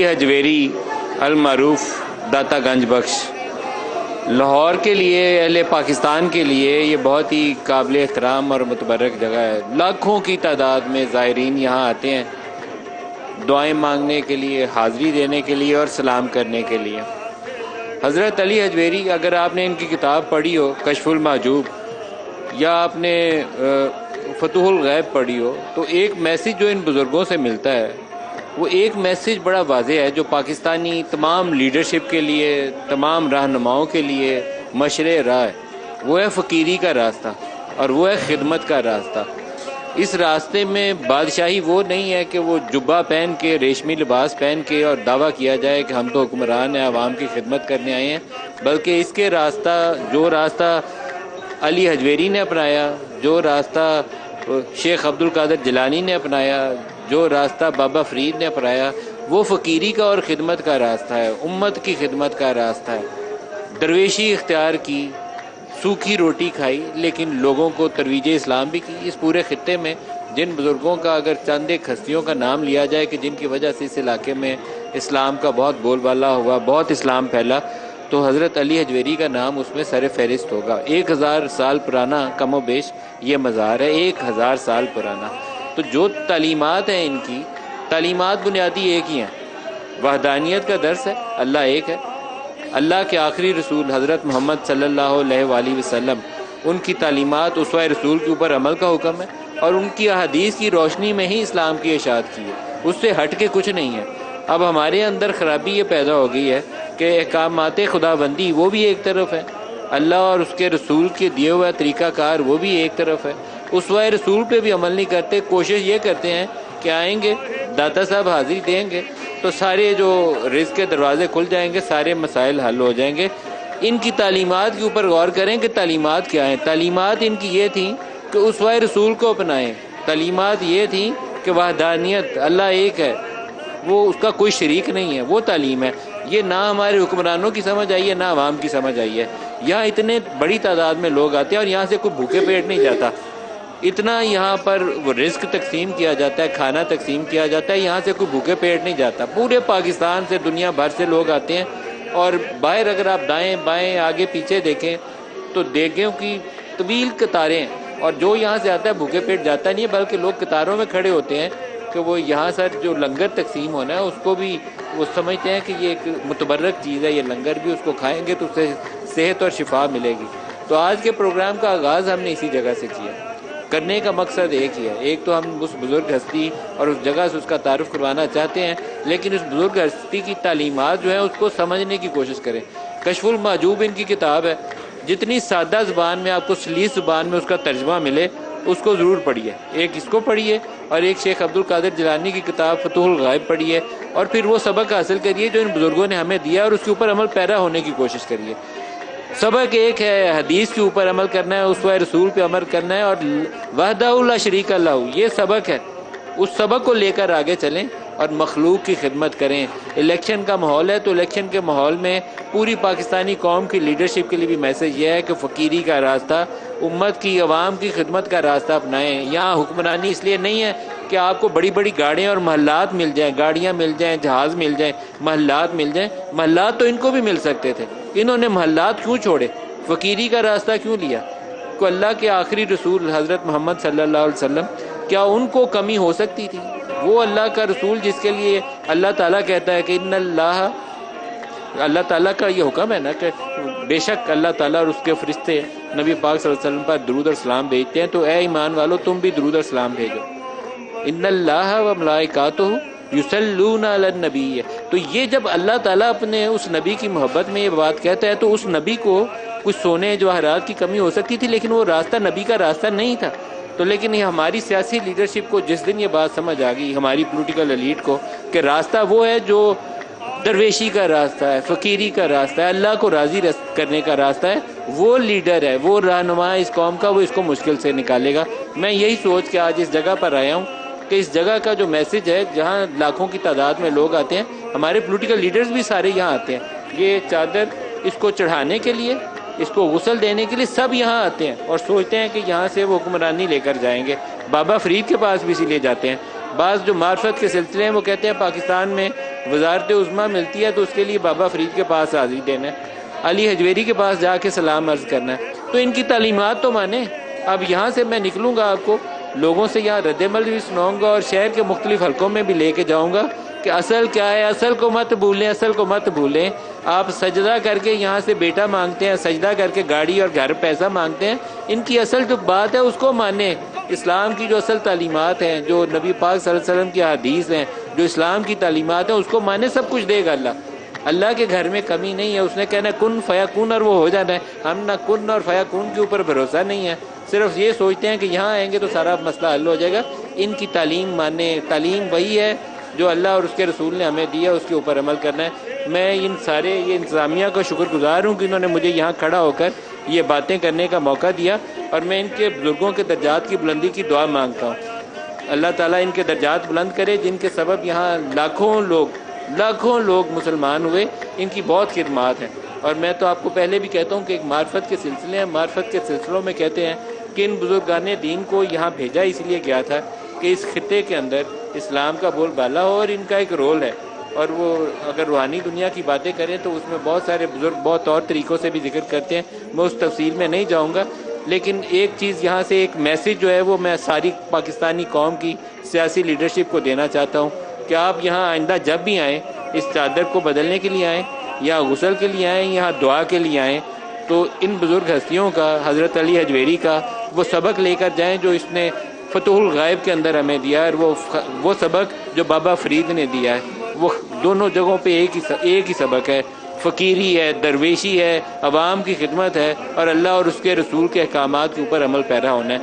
हजवेरी अलमारूफ दाता गंज बख्श लाहौर के लिए, अहले पाकिस्तान के लिए ये बहुत ही काबिल एहतराम और मुतबरक जगह है। लाखों की तादाद में ज़ायरीन यहाँ आते हैं दुआएं मांगने के लिए, हाज़री देने के लिए और सलाम करने के लिए। हज़रत अली हजवेरी, अगर आपने इनकी किताब पढ़ी हो कशफुल महजूब या आपने फतहुल गैब पढ़ी हो, तो एक मैसेज जो इन बुज़ुर्गों से मिलता है वो एक मैसेज बड़ा वाज़ेह है, जो पाकिस्तानी तमाम लीडरशिप के लिए, तमाम रहनुमाओं के लिए मशरे राह है। वो है फ़कीरी का रास्ता और वो है खिदमत का रास्ता। इस रास्ते में बादशाही वो नहीं है कि वो जुब्बा पहन के, रेशमी लिबास पहन के और दावा किया जाए कि हम तो हुक्मरान हैं, आवाम की खिदमत करने आए हैं, बल्कि इसके जो रास्ता अली हजवेरी ने अपनाया, जो रास्ता शेख अब्दुल कादिर जिलानी ने अपनाया, जो रास्ता बाबा फरीद ने अपनाया, वो फ़कीरी का और ख़िदमत का रास्ता है, उम्मत की खिदमत का रास्ता है। दरवेशी इख्तियार की, सूखी रोटी खाई, लेकिन लोगों को तरवीज इस्लाम भी की। इस पूरे ख़ित्ते में जिन बुज़ुर्गों का अगर चंद एक हस्तियों का नाम लिया जाए कि जिनकी वजह से इस इलाके में इस्लाम का बहुत बोलबाला हुआ, बहुत इस्लाम फैला, तो हज़रत अली हजवेरी का नाम उसमें सर फहरिस्त होगा। 1000 साल पुराना कमो बेश ये मज़ार है, 1000 साल पुराना। तो जो तालीमात हैं इनकी, तालीमात बुनियादी एक ही हैं। वहदानियत का दर्स है, अल्लाह एक है। अल्लाह के आखिरी रसूल हज़रत मोहम्मद सल्लल्लाहु अलैहि वसल्लम, उनकी तालीमात उसवा रसूल के ऊपर अमल का हुक्म है और उनकी अहादीस की रोशनी में ही इस्लाम की इशाअत की है, उससे हट के कुछ नहीं है। अब हमारे अंदर ख़राबी ये पैदा हो गई है कि अहकामात खुदाबंदी वो भी एक तरफ है, अल्लाह और उसके रसूल के दिए हुआ तरीक़ाकार वो भी एक तरफ है, उसवा रसूल पे भी अमल नहीं करते। कोशिश ये करते हैं कि आएंगे, दाता साहब हाज़िरी देंगे तो सारे जो रिज़्क़ के दरवाज़े खुल जाएंगे, सारे मसाइल हल हो जाएंगे। इनकी तालीमात के ऊपर गौर करें कि तालीमात क्या हैं। तालीमात इनकी ये थी कि उसवा रसूल को अपनाएं। तालीमात ये थी कि वहदानियत, अल्लाह एक है, वो उसका कोई शरीक नहीं है, वो तालीम है। ये ना हमारे हुक्मरानों की समझ आई है, ना आवाम की समझ आई है। यहाँ इतने बड़ी तादाद में लोग आते हैं और यहाँ से कोई भूखे पेट नहीं जाता। इतना यहाँ पर वो रिस्क तकसीम किया जाता है, खाना तकसीम किया जाता है, यहाँ से कोई भूखे पेट नहीं जाता। पूरे पाकिस्तान से, दुनिया भर से लोग आते हैं और बाहर अगर आप दाएं बाएं आगे पीछे देखें तो देखें कि तवील कतारें हैं और जो यहाँ से आता है भूखे पेट जाता नहीं है, बल्कि लोग कतारों में खड़े होते हैं कि वो यहाँ सर जो लंगर तकसीम होना है उसको भी वो समझते हैं कि ये एक मुतबर्रक चीज़ है, ये लंगर भी उसको खाएंगे तो उससे सेहत और शिफा मिलेगी। तो आज के प्रोग्राम का आगाज़ हमने इसी जगह से किया। करने का मकसद एक ही है, एक तो हम उस बुज़ुर्ग हस्ती और उस जगह से उसका तारुफ करवाना चाहते हैं, लेकिन उस बुज़ुर्ग हस्ती की तालीमात जो है उसको समझने की कोशिश करें। कशफुल महजूब इनकी किताब है, जितनी सादा ज़ुबान में आपको सलीस ज़ुबान में उसका तर्जमा मिले उसको ज़रूर पढ़िए। एक इसको पढ़िए और एक शेख अब्दुल कादिर जिलानी की किताब फतहुल गैब पढ़िए और फिर वो सबक हासिल करिए जो इन बुज़ुर्गों ने हमें दिया और उसके ऊपर अमल पैरा होने की कोशिश करिए। सबक एक है, हदीस के ऊपर अमल करना है, उसवा रसूल पे अमल करना है और वहदहु ला शरीका लहू, ये सबक है। उस सबक को लेकर आगे चलें और मखलूक की खिदमत करें। इलेक्शन का माहौल है तो इलेक्शन के माहौल में पूरी पाकिस्तानी कौम की लीडरशिप के लिए भी मैसेज यह है कि फ़कीरी का रास्ता, उम्मत की, अवाम की खिदमत का रास्ता अपनाएं। यहाँ हुक्मरानी इसलिए नहीं है कि आपको बड़ी बड़ी गाड़ियाँ और महल्लात मिल जाएँ, गाड़ियाँ मिल जाएँ, जहाज़ मिल जाएँ, महल्लात मिल जाएँ। महल्लात तो इनको भी मिल सकते थे, इन्होंने महल्लात क्यों छोड़े, फ़कीरी का रास्ता क्यों लिया? को अल्लाह के आखिरी रसूल हज़रत मोहम्मद सल्लल्लाहु अलैहि वसल्लम, क्या उनको कमी हो सकती थी? वो अल्लाह का रसूल जिसके लिए अल्लाह ताला कहता है कि अल्लाह ताला का ये हुक्म है ना कि बेशक अल्लाह ताला और उसके फरिश्ते नबी पाक सल्लल्लाहु अलैहि वसल्लम पर दुरूद और सलाम भेजते हैं, तो ए ईमान वालो तुम भी दुरूद और सलाम भेजो। इन्नल्लाह व मलाइकातुहु युसल्लूना अलन नबी है। तो ये जब अल्लाह ताला अपने उस नबी की मोहब्बत में ये बात कहता है तो उस नबी को कुछ सोने जवाहरात की कमी हो सकती थी, लेकिन वो रास्ता नबी का रास्ता नहीं था। तो लेकिन ये हमारी सियासी लीडरशिप को जिस दिन ये बात समझ आ गई, हमारी पॉलिटिकल एलीट को, कि रास्ता वो है जो दरवेशी का रास्ता है, फ़कीरी का रास्ता है, अल्लाह को राज़ी करने का रास्ता है, वो लीडर है, वो रहनुमा इस कौम का, वो इसको मुश्किल से निकालेगा। मैं यही सोच के आज इस जगह पर आया हूँ कि इस जगह का जो मैसेज है, जहाँ लाखों की तादाद में लोग आते हैं, हमारे पॉलिटिकल लीडर्स भी सारे यहाँ आते हैं, ये चादर इसको चढ़ाने के लिए, इसको गुस्ल देने के लिए सब यहाँ आते हैं और सोचते हैं कि यहाँ से वो हुक्मरानी लेकर जाएंगे। बाबा फरीद के पास भी इसीलिए जाते हैं। बाज़ जो मार्फत के सिलसिले हैं वो कहते हैं पाकिस्तान में وزارت عظمیٰ ملتی ہے تو اس کے لیے بابا فرید کے پاس حاضری دینا ہے، علی حجویری کے پاس جا کے سلام عرض کرنا ہے. تو ان کی تعلیمات تو مانیں. اب یہاں سے میں نکلوں گا، آپ کو لوگوں سے یہاں رد عمل بھی سناؤں گا اور شہر کے مختلف حلقوں میں بھی لے کے جاؤں گا کہ اصل کیا ہے. اصل کو مت بھولیں، اصل کو مت بھولیں. آپ سجدہ کر کے یہاں سے بیٹا مانگتے ہیں، سجدہ کر کے گاڑی اور گھر پیسہ مانگتے ہیں. ان کی اصل جو بات ہے اس کو مانیں. اسلام کی جو اصل تعلیمات ہیں، جو نبی پاک صلی اللہ علیہ وسلم کی حدیث ہیں، جو اسلام کی تعلیمات ہیں، اس کو مانیں. سب کچھ دے گا اللہ. اللہ کے گھر میں کمی نہیں ہے. اس نے کہنا کن فیکون اور وہ ہو جانا ہے. ہم نہ کن اور فیکون کے اوپر بھروسہ نہیں ہے، صرف یہ سوچتے ہیں کہ یہاں آئیں گے تو سارا مسئلہ حل ہو جائے گا. ان کی تعلیم مانیں. تعلیم وہی ہے جو اللہ اور اس کے رسول نے ہمیں دیا، اس کے اوپر عمل کرنا ہے. میں ان سارے یہ انتظامیہ کا شکر گزار ہوں کہ انہوں نے مجھے یہاں کھڑا ہو کر یہ باتیں کرنے کا موقع دیا، اور میں ان کے بزرگوں کے درجات کی بلندی کی دعا مانگتا ہوں. اللہ تعالیٰ ان کے درجات بلند کرے، جن کے سبب یہاں لاکھوں لوگ مسلمان ہوئے. ان کی بہت خدمات ہیں. اور میں تو آپ کو پہلے بھی کہتا ہوں کہ ایک معرفت کے سلسلے ہیں. معرفت کے سلسلوں میں کہتے ہیں کہ ان بزرگان دین کو یہاں بھیجا اس لیے گیا تھا کہ اس خطے کے اندر اسلام کا بول بالا ہو، اور ان کا ایک رول ہے. اور وہ اگر روحانی دنیا کی باتیں کریں تو اس میں بہت سارے بزرگ بہت اور طریقوں سے بھی ذکر کرتے ہیں. میں اس تفصیل میں نہیں جاؤں گا، لیکن ایک چیز یہاں سے ایک میسیج جو ہے وہ میں ساری پاکستانی قوم کی سیاسی لیڈرشپ کو دینا چاہتا ہوں کہ آپ یہاں آئندہ جب بھی آئیں اس چادر کو بدلنے کے لیے آئیں، یا غسل کے لیے آئیں، یا دعا کے لیے آئیں، تو ان بزرگ ہستیوں کا، حضرت علی حجویری کا وہ سبق لے کر جائیں جو اس نے فتح الغائب کے اندر ہمیں دیا ہے، اور وہ سبق جو بابا فرید نے دیا ہے. وہ دونوں جگہوں پہ ایک ہی سبق ہے. فقیری ہے، درویشی ہے، عوام کی خدمت ہے، اور اللہ اور اس کے رسول کے احکامات کے اوپر عمل پیرا ہونا ہے.